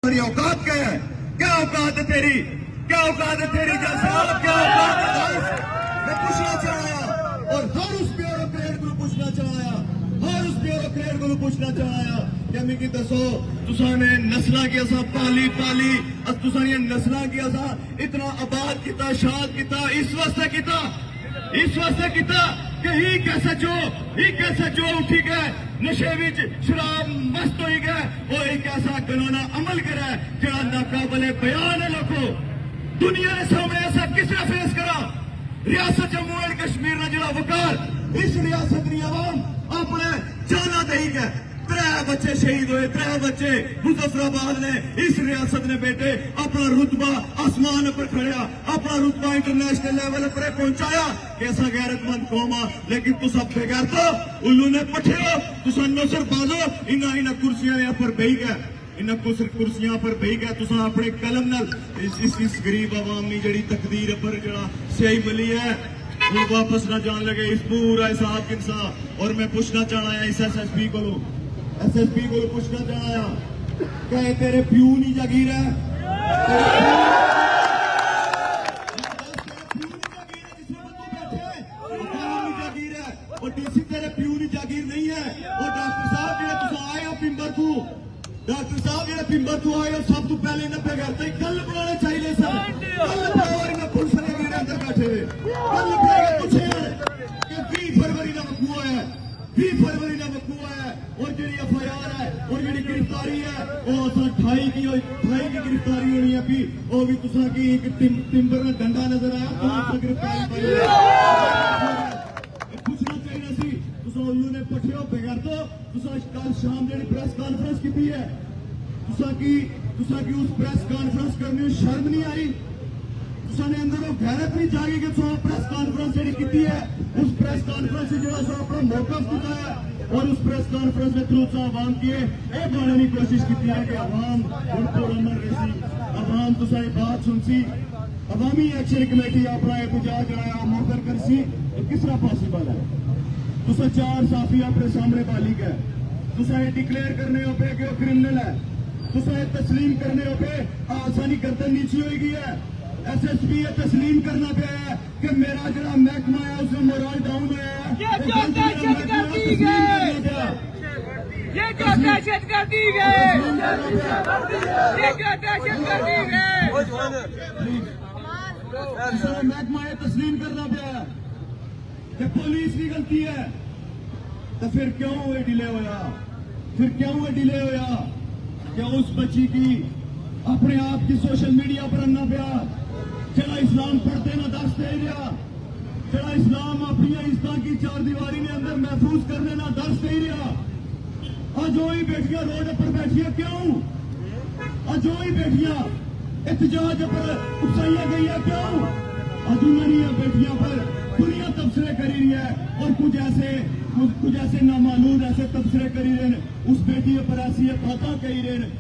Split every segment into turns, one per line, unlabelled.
تیری اوقات کیا ہے؟ کیا اوقات ہے تیری؟ کیا اوقات ہے تیری جیسا؟ کیا اوقات ہے؟ میں پوچھنا چاہایا اور ہر اس بیوروکریٹ کو پوچھنا چاہایا، ہر اس بیوروکریٹ کو پوچھنا چاہایا کہ میں کی دسو تساں نے نسلاں کی اساں پالی تساں یہ نسلاں کی اساں اتنا آباد کیتا، شاد کیتا، اس واسطے کیتا کہ ہی کیسا جو اٹھی گئے نشے وچ شراب مست ہوئی گئے، وہ ایک ایسا قانون عمل کرے جڑا ناقابل بیان ہے۔ لوگوں دنیا کے سامنے ایسا کس نے فیس کرا؟ ریاست جموں اینڈ کشمیر نے جڑا وقار اس ریاست کی عوام اپنے جانا دہی گئے، 3 بچے شہید ہوئے، 3 بچے مظفر آباد نے اس ریاست نے بیٹے اپنا رتبہ آسمان پر کھڑیا، اپنا رتبہ انٹرنیشنل لیول پر پہنچایا کہ ایسا غیرت مند قوم آ، لیکن تو سب بے غیرت ہو، الو نے پٹھے ہو، تو نصر بازو انہاں کرسیاں پر بیٹھ گئے، انہاں کرسیاں پر بیٹھ گئے، تو اپنے قلم نال اس غریب عوام کی جڑی تقدیر پر جڑا سیاہی ملی ہے وہ واپس نہ جان لگے اس پورا حساب انصاف۔ اور میں پوچھنا چاہنا ہے اس ایس ایس پی کو پوچھنا چاہنا ہے کہ تیرے پیو نہیں جاگیر ہے؟ اور ڈی سی تیرے پیو نہیں جاگیر نہیں ہے؟ اور ڈاکٹر صاحب جڑے تساں آئے ہو پمبر تو، ڈاکٹر صاحب جڑے پمبر تو آئے ہو، سب تو پہلے انہیں پہ کرتے گل بنانے چاہیے سر، گل بناؤ اور انہیں پولیس نے میرے اندر بیٹھے ہوئے گل بنائے پوچھے کہ 20 فروری کا وقوع ہے، 20 فروری کا وقوع ہے، اور جڑی ایف آئی آر ہے اور جڑی گرفتاری ہے وہ 28 کی گرفتاری ہونی ہے بھی، وہ بھی تساں کی ایک ٹمبر میں ڈنڈا نظر آیا تو گرفتاری پائی پوچھنا چاہیے سی تساں الو نے پٹھے ہو بغیر تو تساں کل شام جڑی پریس کانفرنس کی ہے تساں کی اس پریس کانفرنس کرنے شرم نہیں آئی؟ تساں نے اندر وہ غیرت نہیں جاگی کہ تساں پریس کانفرنس جڑی کی ہے اس پریس کانفرنس سے جڑا سو اپنا موقف دکھایا اور اس پریس کانفرنس میں تھرو عوام کیے یہ بنانے کی کوشش کی ہے کہ عوام ان کو امن رسی، عوام تساں یہ بات سن سی، عوامی ایکشن کمیٹی اپنا احتجاج جڑا مؤخر کر سی، کس طرح پاسبل ہے؟ تساں 4 صحافی اپنے سامنے بالی گئے، تساں یہ ڈکلیئر کرنے ہو پہ کہ وہ کرمنل ہے، تساں یہ تسلیم کرنے ہو پہ آسانی گردن نیچی ہوئی گئی ہے، ایس ایس پی یہ تسلیم کرنا پہ ہے کہ میرا جڑا محکمہ ہے اس میں مورال ڈاؤن ہوا ہے،
یہ جو دہشت گردی
محکمہ یہ تسلیم کرنا پہ ہے کہ پولیس کی غلطی ہے، تو پھر کیوں یہ ڈیلے ہوا؟ کیا اس بچی کی اپنے آپ کی سوشل میڈیا پر آنا پیا جڑا اسلام پڑھتے نہ دس دے رہا، جڑا اسلام اپنی عزت کی 4 دیواری نے اندر محفوظ کرنے نہ دس دے رہا، آج وہی بیٹھیاں روڈ پر بیٹھیاں کیوں؟ آج وہی بیٹھیاں احتجاج پر اکسائی گئی ہے کیوں؟ آج انہوں بیٹھیاں پر دنیا تبصرے کری رہی ہے اور کچھ ایسے نامعلوم ایسے تبصرے کری رہے ہیں، اس بیٹی پر ایسی باتیں کہی رہے ہیں،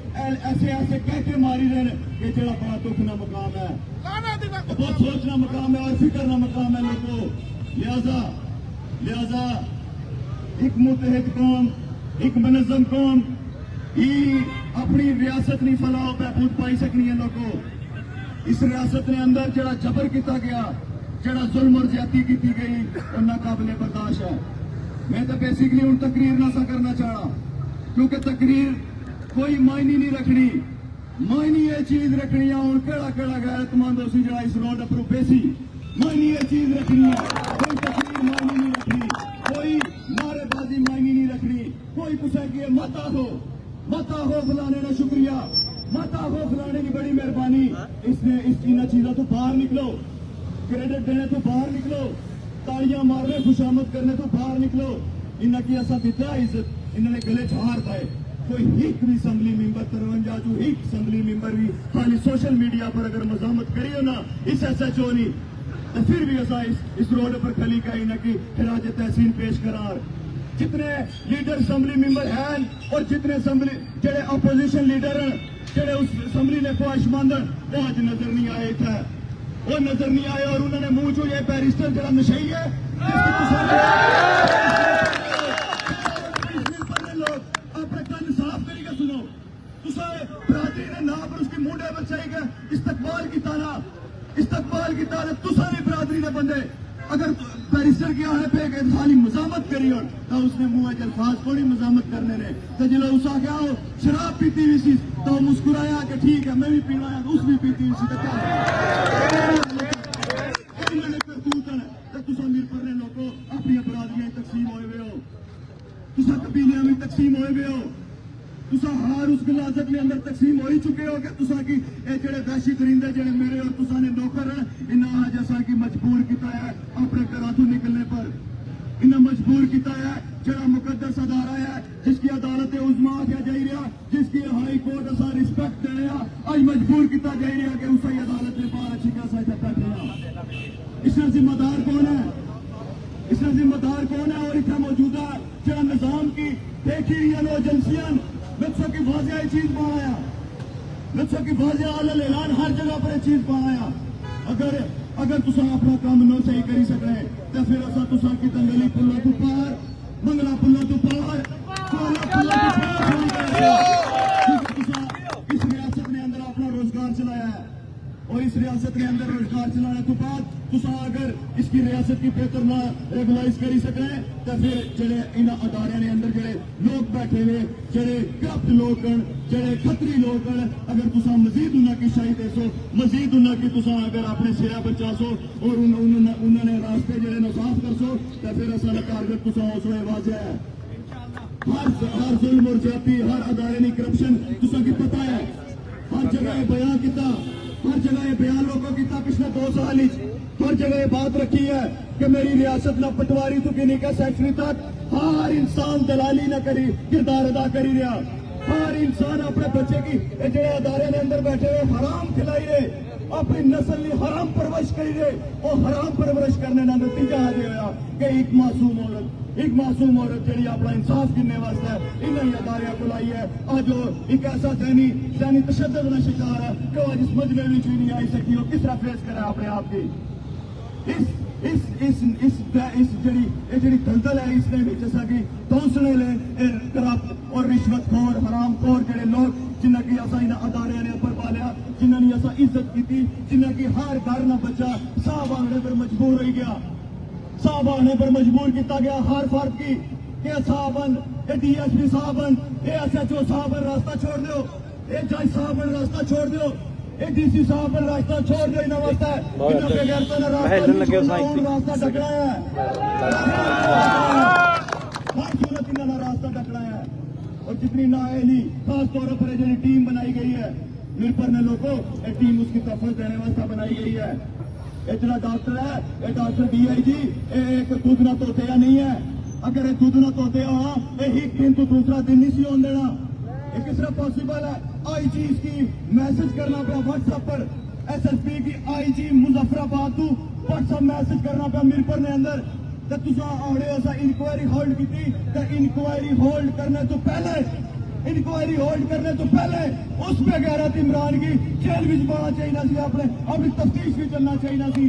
ایسے کہہ کے ماری رہے ہیں کہ جڑا بڑا دکھنا مقام ہے، بہت سوچنا مقام ہے اور فکرنا مقام ہے لوگوں۔ لہذا ایک متحد قوم، ایک منظم قوم ہی اپنی ریاست نہیں فلاح بہبود پائی سکنی ہے لوگوں۔ اس ریاست نے اندر جڑا جبر کیتا گیا، جڑا ظلم اور زیادتی کی گئی وہ ناقابل برداشت ہے۔ میں تو بیسیکلی ان تقریر نہ سا کرنا چاہا کیونکہ تقریر کوئی معنی نہیں رکھنی، معنی یہ چیز رکھنی ہے ہوں کہڑا غیرت مند اسی جڑا اس روڈ پر بیسی معنی یہ چیز رکھنی ہے، کوئی تقریر معنی نہیں رکھنی، کوئی نعرے بازی معنی نہیں رکھنی، کوئی کسے کی متا ہو فلانے کا شکریہ، متا ہو فلانے کی بڑی مہربانی، اس نے ان چیزوں تو باہر نکلو، کریڈٹ دینے تو باہر نکلو، تالیاں مارنے خوشامد کرنے تو باہر نکلو۔ انہاں کی ایسا دیتا عزت انہوں نے گلے چھار پائے، کوئی ایک بھی اسمبلی ممبر 53 جو ایک اسمبلی ممبر بھی خالی سوشل میڈیا پر اگر مزاحمت کری ہو نا اس ایس ایچ او نہیں تو پھر بھی ایسا اس روڈ پر کھلی کا انہاں کی خراج تحسین پیش قرار۔ جتنے لیڈر اسمبلی ممبر ہیں اور جتنے اسمبلی جڑے اپوزیشن لیڈر ہیں جڑے اس اسمبلی نے خواہش مند وہ آج نظر نہیں آئے تھے، وہ نظر نہیں آئے اور انہوں نے منہ چو یہ بیرسٹر جڑا نشئی ہے لوگ اپنے کن صاف کری کے سنو، तुसा बरादरी ने नाम पर उसकी मुंडे बचाई गए इस्तकबाल की तारा तुसा ने बरादरी ने बंदे अगर बैरिस्टर क्या है पे खाली मजामत करी हो तो उसने मुंह अल्फाज थोड़ी मजामत करने ने तो जिला उसा क्या हो शराब पीती हुई सी तो मुस्कुराया कि ठीक है मैं भी पीना है उस भी पीती हुई सी तो क्या तुसा मीर पर ने लोगों अपनी बरादरियां तकसीम होए हुए हो तुसा कबीलियां में तकसीम होए हुए हो तुसा हर उस गलाजत में अंदर तकसीम हो ही चुके हो कि तुसा की जेड़े वैशी दरिंदे जेड़े मेरे और तुसा ने नौकर हैं इन्हें जैसा कि मजबूर किया है अपने घरों तो निकलने पर इन्हें मजबूर किया है जरा मुकद्दस अदारा है जिसकी अदालत उज़्मा आख्या जा रहा जिसकी हाई कोर्ट असा रिस्पेक्ट दे रहा आज मजबूर किया जा रहा कि उस अदालत में बाहर अच्छी खासा बैठे इसका जिम्मेदार कौन है और इतना मौजूदा जरा निजाम की देखी एजेंसियां बच्चों की वाजिया चीज बनाया बच्चों की वाजिया आलल ऐलान हर जगह पर चीज बनाया अगर तुसा अपना काम न सही करी सकते तो फिर असा तुसा की दंगली पुल्ला तू पार मंगला पुल्ला तू पार इस रियासत ने अंदर अपना रोजगार चलाया है और इस रियासत ने अंदर रोजगार चलाने के बाद तुसा अगर इसकी रियासत की बेहतर ना रेगुलाइज करी सके तो फिर जेड़े इन अदारे ने अंदर जेड़े लोग बैठे हुए जेड़े करप्ट लोग जेड़े खतरी लोग अगर तुसा मजीद उन्होंने की शाही देसो मजीद उन्होंने की तुसा अगर अपने सिरा बचासो और उन्होंने रास्ते जेड़े न साफ करसो तो फिर असा कारगर तुसा उस वाजिया है हर जुल्म और ज्यादती हर अदारे की करप्शन तुसा की पता है हर जगह बयान किया हर जगह ये बयान लोगों की पिछले 2 साल हर जगह ये बात रखी है कि मेरी रियासत ना पटवारी तो कि नहीं का सेक्रेटरी तक हर इंसान दलाली ना करी किरदार अदा करी रहा हर इंसान अपने बच्चे की जेड़े अदारे ने अंदर बैठे हुए हराम खिलाई रहे अपनी नस्ल की हराम परवरिश करी रहे और हराम परवरिश करने का नतीजा आ गया कि एक मासूम औरत जी अपना इंसाफ गिनने वास्ते इन्हें अदारे को लाई है आज एक ऐसा जैनी तशद्दुद का शिकार है कि आज इस मजमे में नहीं आई सकी हो किस तरह फेस करे अपने आप की इस जड़ी दलदल है इसने जैसा कि तोसने ले करप्ट और रिश्वतखोर हरामखोर जड़े लोग जिन्हें की असा इन अदारे ने ऊपर पालिया जिन्होंने असा इज्जत की जिन्हें की हर घर ना बच्चा साहब आने पर मजबूर हो गया साहब आने पर मजबूर किया गया हर फर्द की साहबन DSP साहबन SHO साहबन रास्ता छोड़ दो जज साहबन रास्ता छोड़ दो DC साहबन रास्ता छोड़ दो इन्हें वास्ता रास्ता टकरा है हर सूरत इन्होंने रास्ता टकरा है और जितनी नाअहली खास तौर पर जो टीम बनाई गई है निर्भर ने लोगों टीम उसकी तफरीह देने वास्ते बनाई गई है ये जरा डॉक्टर है ये डॉक्टर DIG एक दूध ना धोते या नहीं है अगर ये दूध ना धोते हो एक दिन तो दूसरा दिन नहीं सी होने देना ये किस तरह पॉसिबल है IG इसकी मैसेज करना पे व्हाट्सएप पर SSP की IG मुजफ्फराबाद तू व्हाट्सएप मैसेज करना पे मिरपुर ने अंदर तो तुसा आवड़े ऐसा इंक्वायरी होल्ड की इंक्वायरी होल्ड करने तो पहले उस पे गैरत इमरान की जेल भी पाना चाहिए सी अपनी तफ्तीश भी चलना चाहिए सी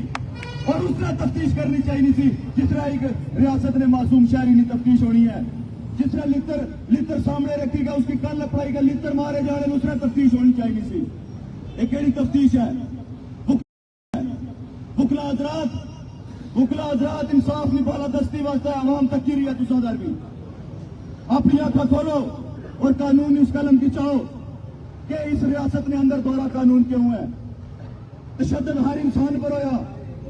और उस तरह तफ्तीश करनी चाहिए सी जिस तरह एक रियासत ने मासूम शहरी की तफ्तीश होनी है जिस तरह लित्र सामने रखेगा उसकी कल लपड़ाएगा लित्र मारे जाने उस तरह तफ्तीश होनी चाहिए सी एक केड़ी तफ्तीश है बुकला हजरात इंसाफ नहीं पाला दस्ती वास्ते आवाम तक की रही है तुसादार भी अपनी आंखें खोलो और कानून इस कलम की चाहो कि इस रियासत ने अंदर दोहरा कानून क्यों है तशद्दुद हर इंसान पर होया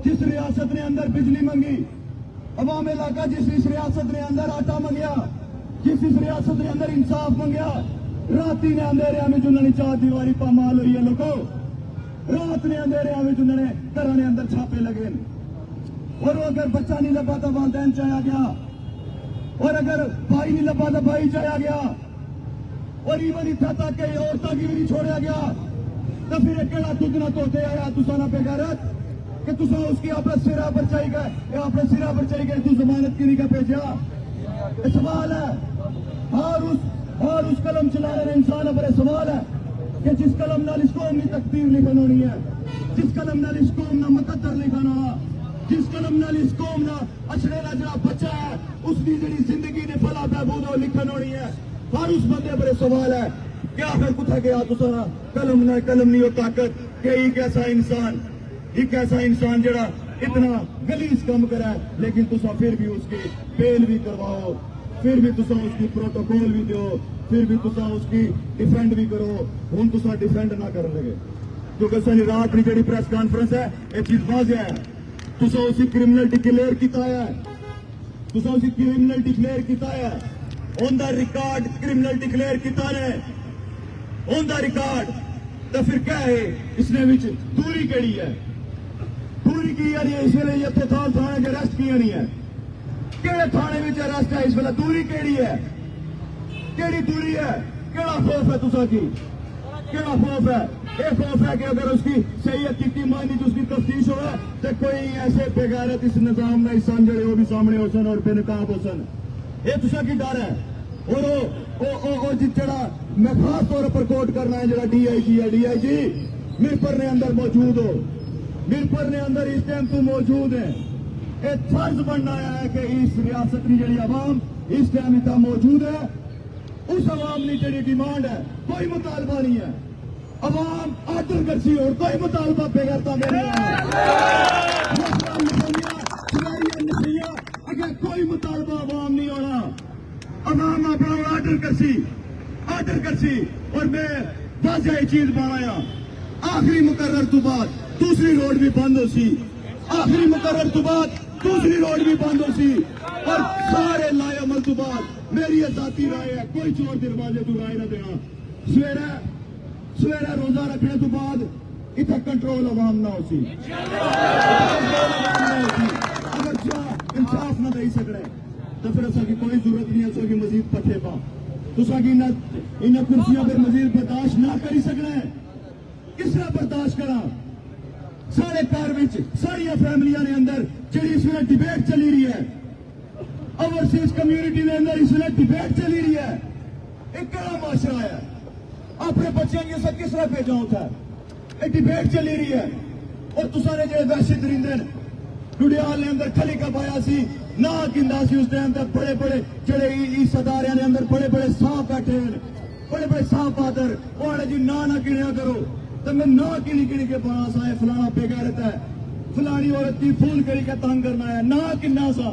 जिस रियासत ने अंदर बिजली मंगी अवाम इलाका जिस इस रियासत ने अंदर आटा मंगया जिस इस रियासत ने अंदर इंसाफ मंगया राती ने अंधेरे में जिन्होंने 4 दीवारी पामाल हुई है लोगों रात ने अंधेरे में जिन्होंने घर ने अंदर छापे लगे और अगर बच्चा नहीं लगा तो वालदैन चाया गया और अगर भाई नहीं लगा तो भाई चाया गया और इवन इतना तक के औरतों की भी नहीं छोड़ा गया तो फिर अकेला दूध ना धोते आया तुसाना पे गैरत कि तुसा उसकी अपने सिरा पर चाहिए अपने सिरा पर चाहिए तू जमानत की नहीं का भेजा सवाल है हर उस कलम चला रहे इंसान पर सवाल है कि जिस कलम नाल इस कौम की तकदीर लिखन होनी है जिस कलम नाल इस कौम ना मुकद्दर लिखन होना जिस कलम नाल इस कौम ना अछड़े ना जरा बच्चा है उसकी जी जिंदगी ने भला बहबूद लिखन होनी है हर उस बंदे पर सवाल है क्या फिर कुत्थे गया तुसारा कलम नहीं हो ताकत कि एक ऐसा इंसान जड़ा इतना गलीज कम करा है, लेकिन तुसा फिर भी उसकी बेल भी करवाओ, फिर भी तुसा उसकी प्रोटोकॉल भी दो, फिर भी तुसा उसकी डिफेंड भी करो। हुण तुसा डिफेंड ना कर लगे क्योंकि सारी रात की जी प्रेस कॉन्फ्रेंस है ये चीज वाज़ेह है। तुसा उसी क्रिमिनल डिक्लेयर किया है, तुसा उसी क्रिमिनल डिक्लेयर किया है, on the record criminal declare किया है, ऑन द रिकॉर्ड। तो फिर क्या है इसने विच दूरी केड़ी है, दूरी की यार इस वेले इत्थे थाने च अरेस्ट किया नहीं है, केड़े थाने विच अरेस्ट है इस वेले, दूरी केड़ी है, केड़ी दूरी है, केड़ा खौफ है तुसा की, केड़ा खौफ है? ये खौफ है कि अगर उसकी सही हकीकी मानी जो उसकी तफ्तीश हो तो कोई ऐसे बेगैरत इस निजाम में इंसान जड़े वो भी सामने हो सन और बेनकाब हो सन, ये तुसा की डर है। और वो जड़ा मैं खास तौर पर कोट करना है जरा DIG है, DIG मिरपर ने अंदर मौजूद हो, मिरपर ने अंदर इस टाइम तू मौजूद है। एक फर्ज बनना है कि इस रियासत की जड़ी आवाम इस टाइम इतना मौजूद है, उस आवाम की जड़ी डिमांड है कोई मुतालबा नहीं है, आवाम आदर करसी और कोई मुतालबा बेगरता में नहीं है। अगर कोई मुतालबा आवाम नहीं होना, आवाम अपना आर्डर करसी। और मैं वाज़ेह चीज बनाया, आखिरी मुकर्रर तो बाद दूसरी रोड भी बंद हो सी, आखिरी मुकर्रर तो बाद दूसरी रोड भी बंद हो सी, और सारे लाए अमल तो बाद मेरी जाती राय है कोई चोर दरवाजे तू राय ना देना। सवेरे रोजा रखने तो बाद इतना कंट्रोल आवाम ना हो सी, अगर इंसाफ ना दे सकते तो फिर असा की कोई जरूरत नहीं है असा की मजीद पट्ठे पा तुसा की इन कुर्सियों पर मजीद बर्दाश्त ना करी सकना है। किस तरह बर्दाश्त करा? सारे घर विच सारिया फैमिलियां ने अंदर जी इस वे डिबेट चली रही है, ओवरसीज कम्यूनिटी के अंदर इस वे डिबेट चली रही है, एक कड़ा माशरा है, अपने बच्चों की सब किस तरह भेजा होता है, एक डिबेट चली रही है। और तुसा ने जो वैश्य दरिंदे डुडियाल ने अंदर खली का पाया सी ना किंदा सी उस टाइम तक बड़े बड़े जड़े इस अदारे ने अंदर बड़े बड़े सांप बैठे हैं, बड़े बड़े सांप आदर वो जी ना गिनिया करो तो मैं ना गिनी के पास आए फलाना बेगैरत है, फलानी औरत की फोन करी के तंग करना है ना किन्ना सा,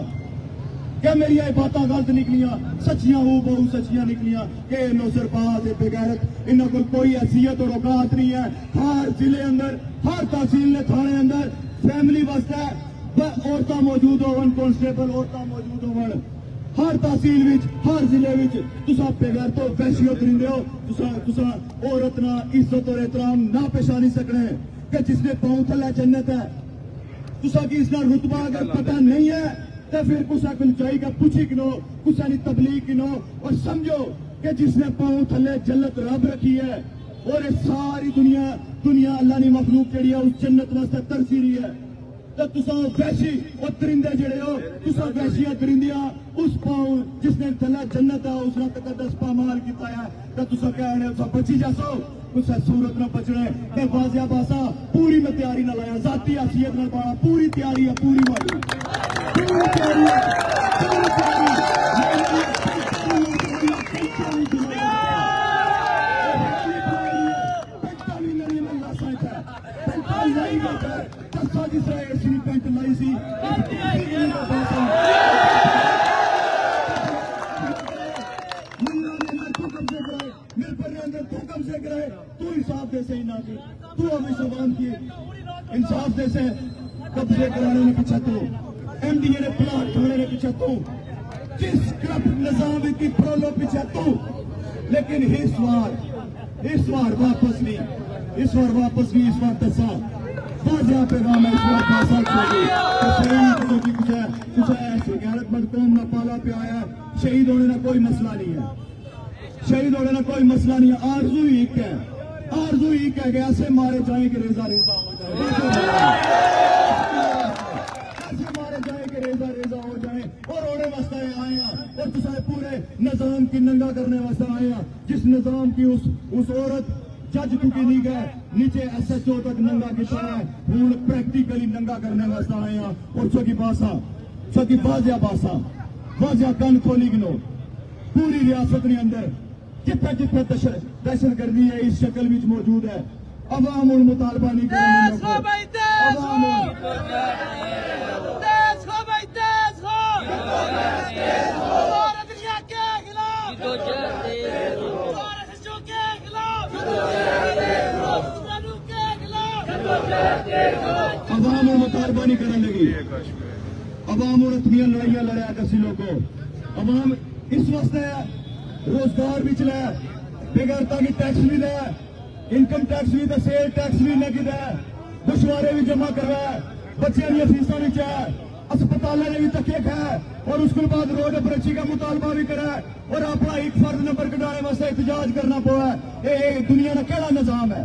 क्या मेरी ये बातें गलत निकलियां, सच्चियां हो बहु सच्चियां निकलियां कि नौसरबाज बेगैरत इन्हों को कोई हैसियत और औकात नहीं है। हर जिले अंदर हर तहसील ने थाने अंदर फैमिली वास्ते औरतां मौजूद होवन, कांस्टेबल औरतां मौजूद होवन, हर तहसील विच हर जिले विच तुसा बेगैर तो वैश्य करिंदे हो, तुसा औरत ना इज्जत और एहतराम ना पेशा नहीं सकने कि जिसने पांव थल्ले जन्नत है, तुसा की इसका रुतबा अगर पता नहीं है तो फिर कुछ गुंजाई का पूछी किनो कुछ तबलीग किनो और समझो कि जिसने पांव थल्ले जन्नत रब रखी है और ये सारी दुनिया अल्लाह की मखलूक जी है उस जन्नत वास्ते तरसी रही है। तो तुसा वैशी और दरिंदे जड़े हो, तुसा वैशिया दरिंदिया उस पांव जिसने थल्ले जन्नत है उसने तकद्दस पामाल किया है तो तुसा कहने उसा बची जासो कुछ सूरत न बचने के वाजिया बासा पूरी में तैयारी न लाया, जाती हैसियत न पाना पूरी तैयारी है, पूरी वाली पूरी तैयारी है, पूरी तैयारी पेंट लाई सी तू इंसाफ दे से ना की तू हमें सवाल किए इंसाफ दे से कब्जे कराने के पीछे तू MDA ने प्लाट खोलने के पीछे तू जिस करप्ट निजाम की प्रोलो पीछे तू, लेकिन इस बार वापस नहीं, इस बार दसा वाजिया पैगाम है, इस बार बासा छोड़ी कुछ ऐसी गैरतमंद कौम ना पाला पे आया, शहीद होने का कोई मसला नहीं है, शहीद होने का कोई मसला नहीं है। आरज़ू ही एक है कि ऐसे मारे जाए कि रेजा रेजा हो जाए, ऐसे मारे जाए कि रेजा रेजा हो जाए और रोने वास्ते आए हैं और तुसाए पूरे निजाम की नंगा करने वास्ते आए हैं, जिस निजाम की उस औरत जज चुकी नहीं गए नीचे SHO तक नंगा किया है, हूं प्रैक्टिकली नंगा करने वास्ते आए हैं। और चौकी वाजिया कन खोली गिनो पूरी रियासत ने अंदर जिथे जिथे दहशत गर्दी है इस शक्ल विच मौजूद है। अवाम हुण मुतालबा नहीं
देश हो भाई देश हो
अवाम
देश हो भाई देश हो और दुनिया के खिलाफ और हिस्सों के खिलाफ दुश्मनों के खिलाफ
अवाम हुण मुतालबा नहीं करने लगी। अवाम हुण इतनी लड़ाइयां लड़िया कसी लोगों अवाम इस वास्ते रोजगार भी चला बेगैरता की टैक्स भी दे इनकम टैक्स भी तो सेल टैक्स भी लगी दे दुश्वारे भी जमा करवा बच्चों की फीसा भी है अस्पतालों ने भी धक्के खाए और उसके बाद रोड पर्ची का मुतालबा भी करा और अपना एक फर्द नंबर कटाने वास्ते एहतजाज करना पड़ा। ये दुनिया का केड़ा निजाम है?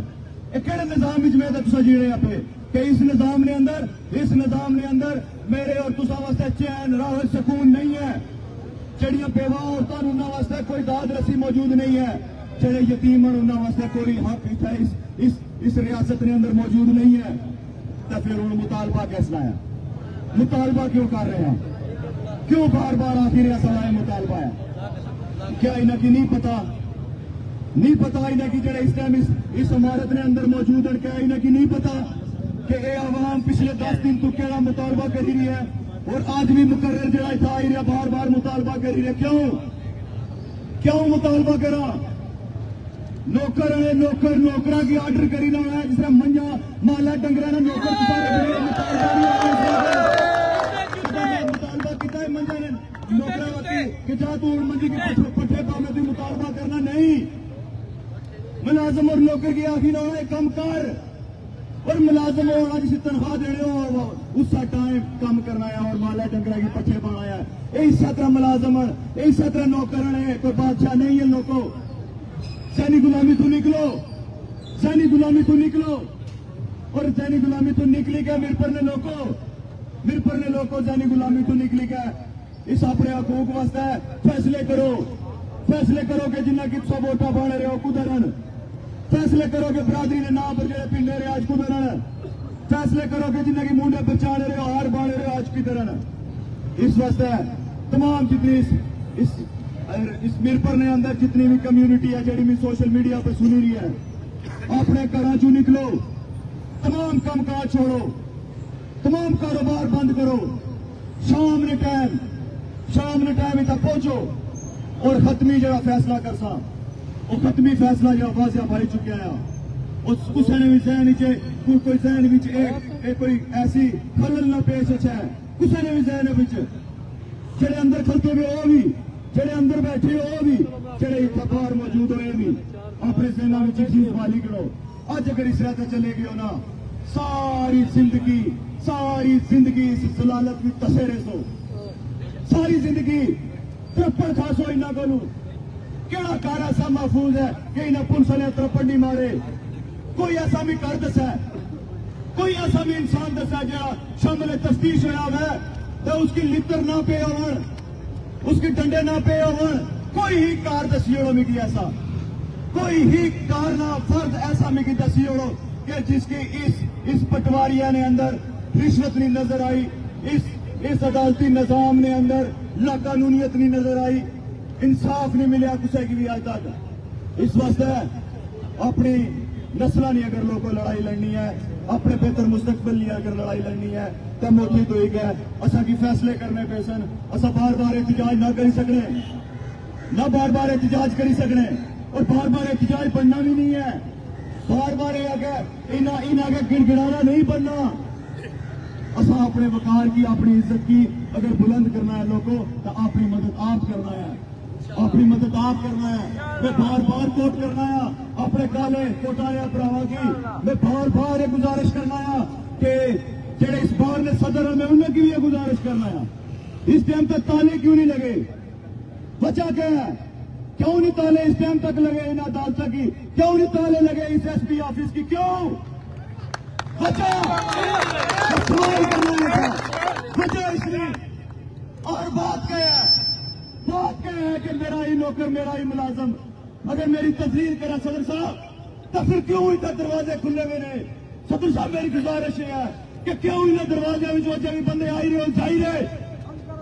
ये केड़े निजाम में मैं तुसा जी रहे पे कि इस निजाम ने अंदर मेरे और तुसा वास्ते चैन राहत सुकून नहीं है। जड़ियां बेवा औरतां उन्होंने वास्ते कोई दाद रसी मौजूद नहीं है। जड़े यतीम उन्होंने वास्ते कोई हक इतना इस रियासत के अंदर मौजूद नहीं है। तो फिर उन्होंने मुतालबा कैसा है? मुतालबा क्यों कर रहे हैं? क्यों बार बार आखिर सवाल मुतालबा है? क्या इन्हें की नहीं पता इन्हें की जड़े इस टाइम इस इमारत के अंदर मौजूद है? क्या इन्हें की नहीं पता कि ये आवाम पिछले 10 दिन तो केड़ा मुतालबा कर रही है और आज भी मुकर्रर जड़ा था आई रहा बार बार मुतालबा कर रही है? क्यों मुतालबा करा? नौकरा की आर्डर करी ना है जिस मंजा माला डंगरा ने नौकर मुतालबा किया है मंजा ने नौकरा कि जा तू मंजी के पट्टे पाने की मुतालबा करना नहीं। मुलाजम और नौकर की आखिर ना है कम कर और मुलाजम होना जिसे तनख्वाह देने हो उसका टाइम कम करना है और माला डंगरा की पट्टे पाना है। इस तरह मुलाजम इस तरह नौकर है कोई बादशाह नहीं है। लोगों सैनी गुलामी तो निकलो और सैनी गुलामी तो निकली गया। मिरपर ने लोगों सैनी गुलामी तो निकली गया। इस अपने हकूक वास्ते फैसले करो कि जिन्ना कि सब वोटा पाने रहे हो कुदरन फैसले करो कि बरादरी के नाम पर जो पिंडे रहे आज कुदरन फैसले करो कि जिन्ना की मुंडे बचाने रहे हो हार बाने रहे हो आज किधरन। इस वास्ते तमाम जितनी इस मिरपर ने अंदर जितनी भी कम्युनिटी है जी सोशल मीडिया पर सुनी रही है अपने घरों चो निकलो तमाम कामकाज छोड़ो तमाम कारोबार बंद करो शाम ने टाइम तक पहुंचो और खत्मी जरा फैसला कर सा और खत्मी फैसला जो वाजिया भाई चुके हैं उस ने भी जहन कोई जहन विच कोई ऐसी खलल न पेश है किसी ने भी जहन विच जेड़े अंदर खलते हुए वो भी जेड़े अंदर बैठे हो भी जेड़े बाहर मौजूद हो भी अपने सेना में चीज वाली करो। अज अगर इस रात चले गए ना सारी जिंदगी इस जलालत में तसे रहो सारी जिंदगी त्रप्पड़ खासो इन्हों को केड़ा कार ऐसा महफूज है कि इन्हें पुलिस ने त्रप्पड़ नहीं मारे। कोई ऐसा भी कर दसा कोई ऐसा भी इंसान दसा जरा शामिल तफ्तीश होया है तो उसकी लित्र ना पे हो उसके डंडे ना पे हो कोई ही कार दसी हो मिगी ऐसा कोई ही कार ना फर्द ऐसा मिगी दसी हो कि जिसकी इस पटवारिया ने अंदर रिश्वत नहीं नजर आई इस अदालती निजाम ने अंदर लाकानूनियत नहीं नजर आई इंसाफ नहीं मिला किसी की भी आज तक। इस वास्ते अपनी नस्ल नहीं अगर लोगों को लड़ाई लड़नी है अपने बेहतर मुस्तकबिल लिए अगर लड़ाई लड़नी है तो मोदी तो एक है असा की फैसले करने पे सन असा बार बार एहतजाज ना करी सकने ना बार बार एहतजाज करी सकने और बार बार एहतजाज बनना भी नहीं है बार बार इन आगे गिड़गिड़ाना नहीं बनना। असा अपने वकार की अपनी इज्जत की अगर बुलंद करना है लोगों तो अपनी मदद आप करना है मैं बार बार कोट करना है अपने काले कोटाया भरावा की मैं बार बार ये गुजारिश करना है कि जेड़े इस बार ने सदर में उन्हें की भी ये गुजारिश करना है इस टाइम तक ताले क्यों नहीं लगे वजह क्या है क्यों नहीं ताले इस टाइम तक लगे इन अदालत की क्यों नहीं ताले लगे इस एसपी ऑफिस की क्यों सवाल करना है वजह इसलिए और बात क्या है कि मेरा ही नौकर मेरा ही मुलाजम अगर मेरी तस्वीर करा सदर साहब तो फिर क्यों इधर दरवाजे खुले हुए ने सदर साहब मेरी गुजारिश है कि क्यों इन दरवाजे में जो बंदे आई रहे जाई रहे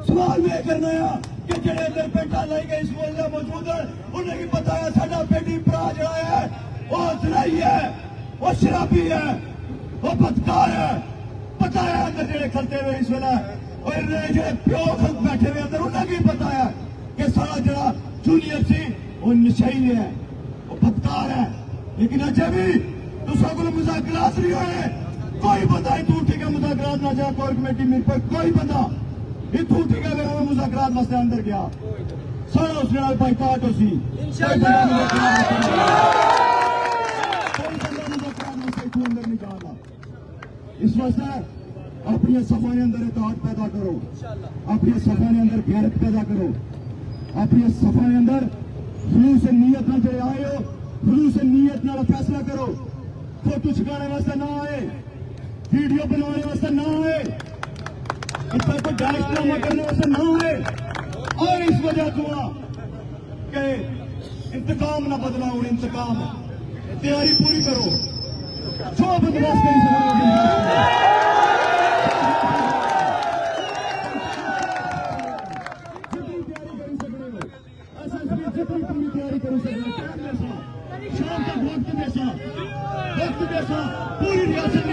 सवाल में करना है कि جڑے اندر پیٹا لائی گئے اس ویلے موجود ہیں انہیں کی پتا ہے ساڈا بیٹی برا جڑا ہے وہ ازرائی ہے وہ شرابی ہے وہ بدکار ہے پتا ہے اندر جڑے کھلتے ہوئے اس ویلے اور جڑے پیو خلق بیٹھے ہوئے اندر انہیں کی پتا ہے کہ سارا جڑا جونیئر سی وہ نشئی ہے وہ بدکار ہے لیکن اجے بھی تساں کول مذاکرات نہیں ہوئے کوئی بندہ اتوں ٹھیک ہے مذاکرات نہ جا کور کمیٹی میٹ پر کوئی بندہ اتوں ٹھیک ہے وہ مذاکرات واسطے اندر گیا سارا اس نال بائیکاٹ ہو سی انشاءاللہ کوئی بندہ مذاکرات واسطے اتوں اندر نہیں جانا اس واسطے اپنی صفائی اندر اتحاد پیدا کرو اپنی صفائی اندر غیرت پیدا کرو اپنی صفائی اندر خلوص نیت نہ جڑے آئے ہو خلوص نیت نال فیصلہ کرو فوٹو چھکانے واسطے نہ آئے ویڈیو بنانے واسطے نہ آئے اس پر کوئی ڈائریکٹ ڈرامہ کرنے واسطے نہ آئے اور اس وجہ تو کہ انتقام نہ بدلا ہوں انتقام تیاری پوری کرو جو بندوبست کری شام تک وقت جیسا پوری ریاست